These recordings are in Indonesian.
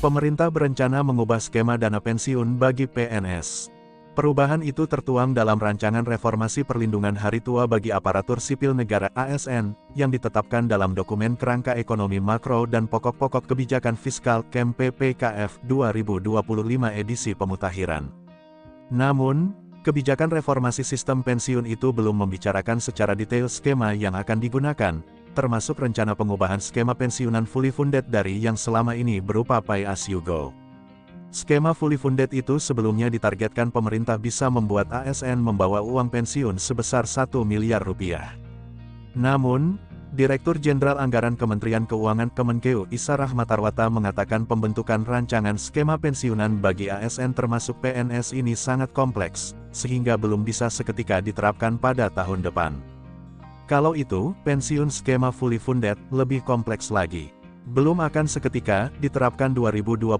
Pemerintah berencana mengubah skema dana pensiun bagi PNS. Perubahan itu tertuang dalam Rancangan Reformasi Perlindungan Hari Tua bagi Aparatur Sipil Negara (ASN) yang ditetapkan dalam Dokumen Kerangka Ekonomi Makro dan Pokok-pokok Kebijakan Fiskal (KEM-PPKF) 2025 edisi pemutakhiran. Namun, kebijakan reformasi sistem pensiun itu belum membicarakan secara detail skema yang akan digunakan, termasuk rencana pengubahan skema pensiunan fully funded dari yang selama ini berupa Pay As You Go. Skema fully funded itu sebelumnya ditargetkan pemerintah bisa membuat ASN membawa uang pensiun sebesar 1 miliar rupiah. Namun, Direktur Jenderal Anggaran Kementerian Keuangan Kemenkeu Issa Rahmatarwata mengatakan pembentukan rancangan skema pensiunan bagi ASN termasuk PNS ini sangat kompleks, sehingga belum bisa seketika diterapkan pada tahun depan. Kalau itu, pensiun skema fully funded lebih kompleks lagi. Belum akan seketika diterapkan 2025,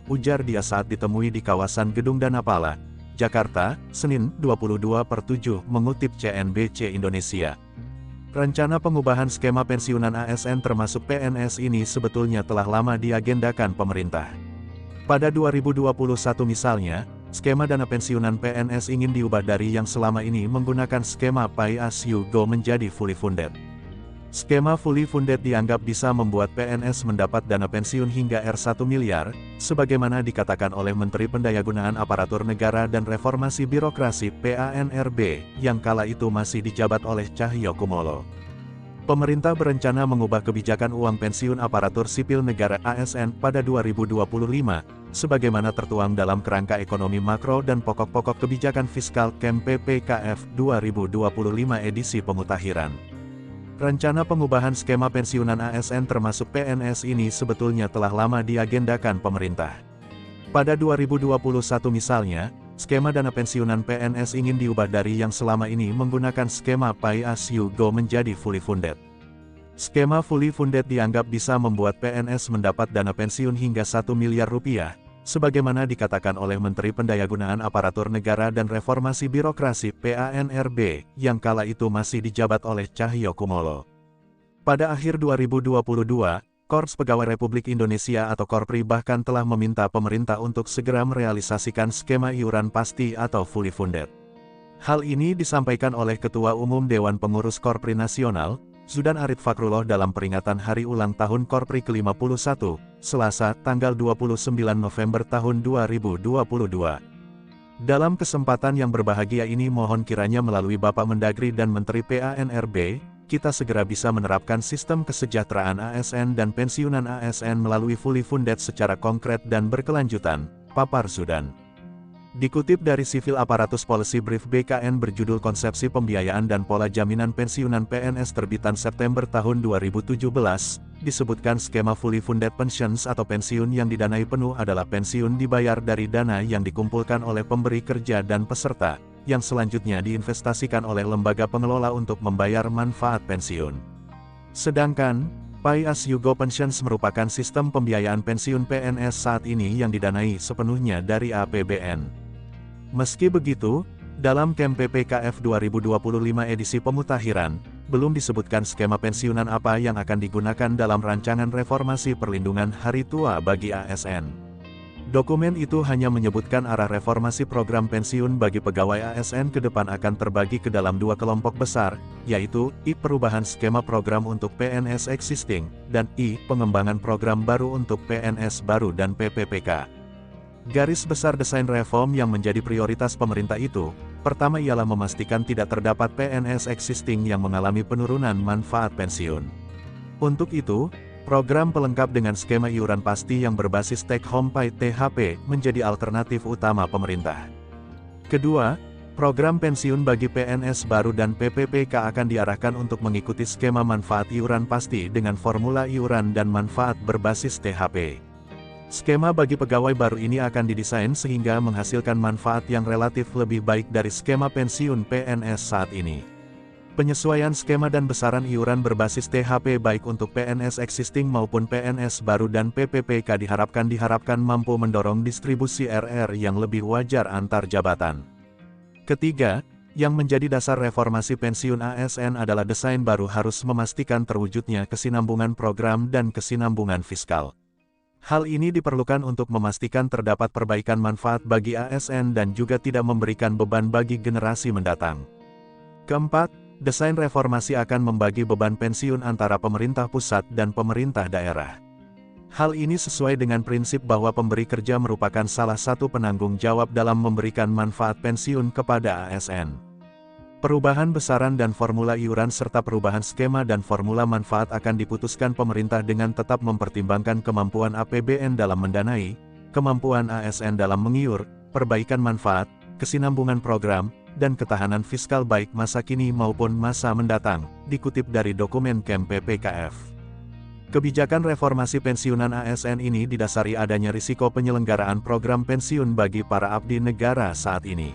ujar dia saat ditemui di kawasan Gedung Danapala, Jakarta, Senin 22/7 mengutip CNBC Indonesia. Rencana pengubahan skema pensiunan ASN termasuk PNS ini sebetulnya telah lama diagendakan pemerintah. Pada 2021 misalnya, skema dana pensiunan PNS ingin diubah dari yang selama ini menggunakan skema Pay As You Go menjadi fully funded. Skema fully funded dianggap bisa membuat PNS mendapat dana pensiun hingga R1 miliar, sebagaimana dikatakan oleh Menteri Pendayagunaan Aparatur Negara dan Reformasi Birokrasi (PANRB) yang kala itu masih dijabat oleh Cahyokumolo. Pemerintah berencana mengubah kebijakan uang pensiun aparatur sipil negara (ASN) pada 2025, sebagaimana tertuang dalam Kerangka Ekonomi Makro dan Pokok-pokok Kebijakan Fiskal (KEM-PPKF) 2025 edisi pemutakhiran. Rencana pengubahan skema pensiunan ASN termasuk PNS ini sebetulnya telah lama diagendakan pemerintah. Pada 2021 misalnya, skema dana pensiunan PNS ingin diubah dari yang selama ini menggunakan skema Pay As You Go menjadi fully funded. Skema fully funded dianggap bisa membuat PNS mendapat dana pensiun hingga 1 miliar rupiah, sebagaimana dikatakan oleh Menteri Pendayagunaan Aparatur Negara dan Reformasi Birokrasi (PANRB) yang kala itu masih dijabat oleh Cahyokumolo. Pada akhir 2022, Korps Pegawai Republik Indonesia atau Korpri bahkan telah meminta pemerintah untuk segera merealisasikan skema iuran pasti atau fully funded. Hal ini disampaikan oleh Ketua Umum Dewan Pengurus Korpri Nasional, Zudan Arid Fakrullah dalam peringatan Hari Ulang Tahun Korpri ke-51, Selasa, tanggal 29 November tahun 2022. Dalam kesempatan yang berbahagia ini mohon kiranya melalui Bapak Mendagri dan Menteri PANRB, kita segera bisa menerapkan sistem kesejahteraan ASN dan pensiunan ASN melalui fully funded secara konkret dan berkelanjutan, papar Zudan. Dikutip dari Civil Apparatus Policy Brief BKN berjudul Konsepsi Pembiayaan dan Pola Jaminan Pensiunan PNS terbitan September tahun 2017, disebutkan skema fully funded pensions atau pensiun yang didanai penuh adalah pensiun dibayar dari dana yang dikumpulkan oleh pemberi kerja dan peserta, yang selanjutnya diinvestasikan oleh lembaga pengelola untuk membayar manfaat pensiun. Sedangkan, Pay As You Go Pensions merupakan sistem pembiayaan pensiun PNS saat ini yang didanai sepenuhnya dari APBN. Meski begitu, dalam KEM-PPKF 2025 edisi pemutakhiran, belum disebutkan skema pensiunan apa yang akan digunakan dalam Rancangan Reformasi Perlindungan Hari Tua bagi ASN. Dokumen itu hanya menyebutkan arah reformasi program pensiun bagi pegawai ASN ke depan akan terbagi ke dalam dua kelompok besar, yaitu I. Perubahan skema program untuk PNS existing, dan I. Pengembangan program baru untuk PNS baru dan PPPK. Garis besar desain reform yang menjadi prioritas pemerintah itu, pertama ialah memastikan tidak terdapat PNS existing yang mengalami penurunan manfaat pensiun. Untuk itu, program pelengkap dengan skema iuran pasti yang berbasis take home pay (THP) menjadi alternatif utama pemerintah. Kedua, program pensiun bagi PNS baru dan PPPK akan diarahkan untuk mengikuti skema manfaat iuran pasti dengan formula iuran dan manfaat berbasis THP. Skema bagi pegawai baru ini akan didesain sehingga menghasilkan manfaat yang relatif lebih baik dari skema pensiun PNS saat ini. Penyesuaian skema dan besaran iuran berbasis THP baik untuk PNS existing maupun PNS baru dan PPPK diharapkan mampu mendorong distribusi RR yang lebih wajar antar jabatan. Ketiga, yang menjadi dasar reformasi pensiun ASN adalah desain baru harus memastikan terwujudnya kesinambungan program dan kesinambungan fiskal. Hal ini diperlukan untuk memastikan terdapat perbaikan manfaat bagi ASN dan juga tidak memberikan beban bagi generasi mendatang. Keempat, desain reformasi akan membagi beban pensiun antara pemerintah pusat dan pemerintah daerah. Hal ini sesuai dengan prinsip bahwa pemberi kerja merupakan salah satu penanggung jawab dalam memberikan manfaat pensiun kepada ASN. Perubahan besaran dan formula iuran serta perubahan skema dan formula manfaat akan diputuskan pemerintah dengan tetap mempertimbangkan kemampuan APBN dalam mendanai, kemampuan ASN dalam mengiur, perbaikan manfaat, kesinambungan program, dan ketahanan fiskal baik masa kini maupun masa mendatang, dikutip dari dokumen KEM PPKF. Kebijakan reformasi pensiunan ASN ini didasari adanya risiko penyelenggaraan program pensiun bagi para abdi negara saat ini.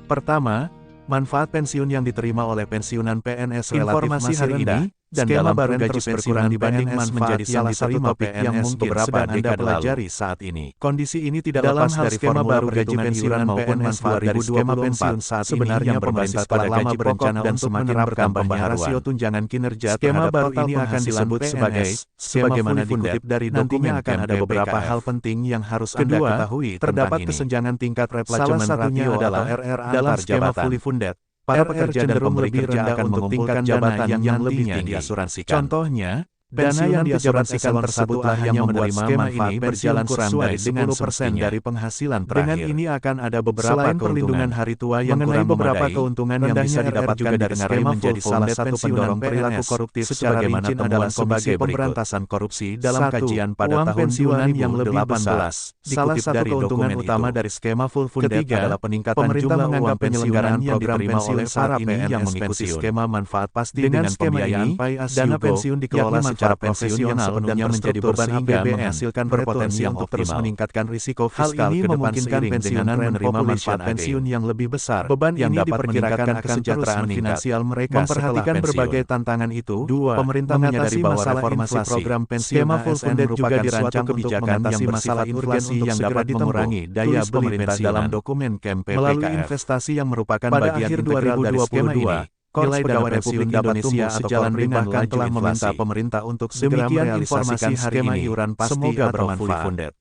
Pertama, manfaat pensiun yang diterima oleh pensiunan PNS relatif masih rendah, dan dalam baru gaji pensiun dibanding menjadi salah satu topik yang mungkin beberapa Anda pelajari saat ini. Kondisi ini tidak lepas dari skema baru gaji pensiun maupun manfaat dari skema pensiun saat sebenarnya berbasis pada gaji berencana dan semakin bertambahnya rasio tunjangan kinerja. Skema baru ini akan disebut sebagai sebagaimana dikutip dari dokumen akan ada beberapa hal penting yang harus Anda ketahui. Terdapat kesenjangan tingkat replacement ratio adalah RR dalam skema fully funded. Para pekerja dan pemberi kerja akan mengumpulkan jabatan yang lebih tinggi diasuransikan. Contohnya, dana yang diasuransikan tersebutlah yang menerima skema ini berjalan sesuai dengan 10% dari penghasilan terakhir. Dengan ini akan ada beberapa selain perlindungan hari tua yang kurang beberapa keuntungan yang bisa didapatkan dari skema menjadi salah satu pendorong perilaku koruptif sebagaimana temuan Komisi Pemberantasan Korupsi dalam kajian pada tahun 2018. Salah satu keuntungan utama dari skema full funded adalah peningkatan jumlah uang penyelenggaraan yang diterima oleh para PNS yang mengikuti skema manfaat pasti dengan pembiayaan dana pensiun dikelola secara profesional sepenuhnya menjadi beban APBN menghasilkan berpotensi untuk terus meningkatkan risiko fiskal ke depan seiring pensiunan menerima manfaat pensiun yang lebih besar. Beban yang dapat meningkatkan kesejahteraan finansial mereka memperhatikan berbagai tantangan itu. Pemerintah menyadari bahwa reformasi program pensiun ASN juga dirancang kebijakan yang bersifat urgensi yang dapat mengurangi daya beli pemerintah dalam dokumen KEM PPKF. Melalui investasi yang merupakan bagian integral dari skema ini, nilai dana Republik Indonesia sejalan dengan bahkan telah meminta pemerintah untuk segera merealisasikan skema iuran pasti atau fully funded.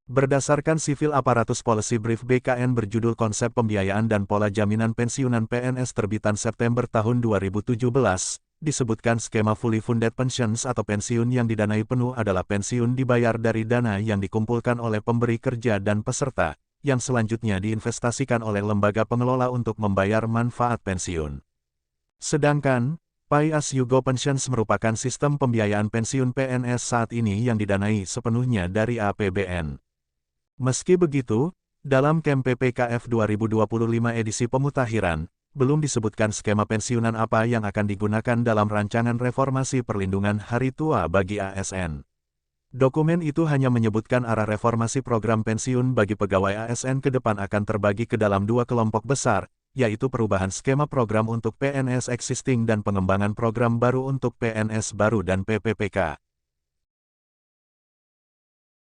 Berdasarkan Civil Apparatus Policy Brief BKN berjudul Konsep Pembiayaan dan Pola Jaminan Pensiunan PNS terbitan September tahun 2017, disebutkan skema fully funded pensions atau pensiun yang didanai penuh adalah pensiun dibayar dari dana yang dikumpulkan oleh pemberi kerja dan peserta, yang selanjutnya diinvestasikan oleh lembaga pengelola untuk membayar manfaat pensiun. Sedangkan, Pay As You Go Pensions merupakan sistem pembiayaan pensiun PNS saat ini yang didanai sepenuhnya dari APBN. Meski begitu, dalam KEM PPKF 2025 edisi pemutakhiran, belum disebutkan skema pensiunan apa yang akan digunakan dalam rancangan reformasi perlindungan hari tua bagi ASN. Dokumen itu hanya menyebutkan arah reformasi program pensiun bagi pegawai ASN ke depan akan terbagi ke dalam dua kelompok besar, yaitu perubahan skema program untuk PNS existing dan pengembangan program baru untuk PNS baru dan PPPK.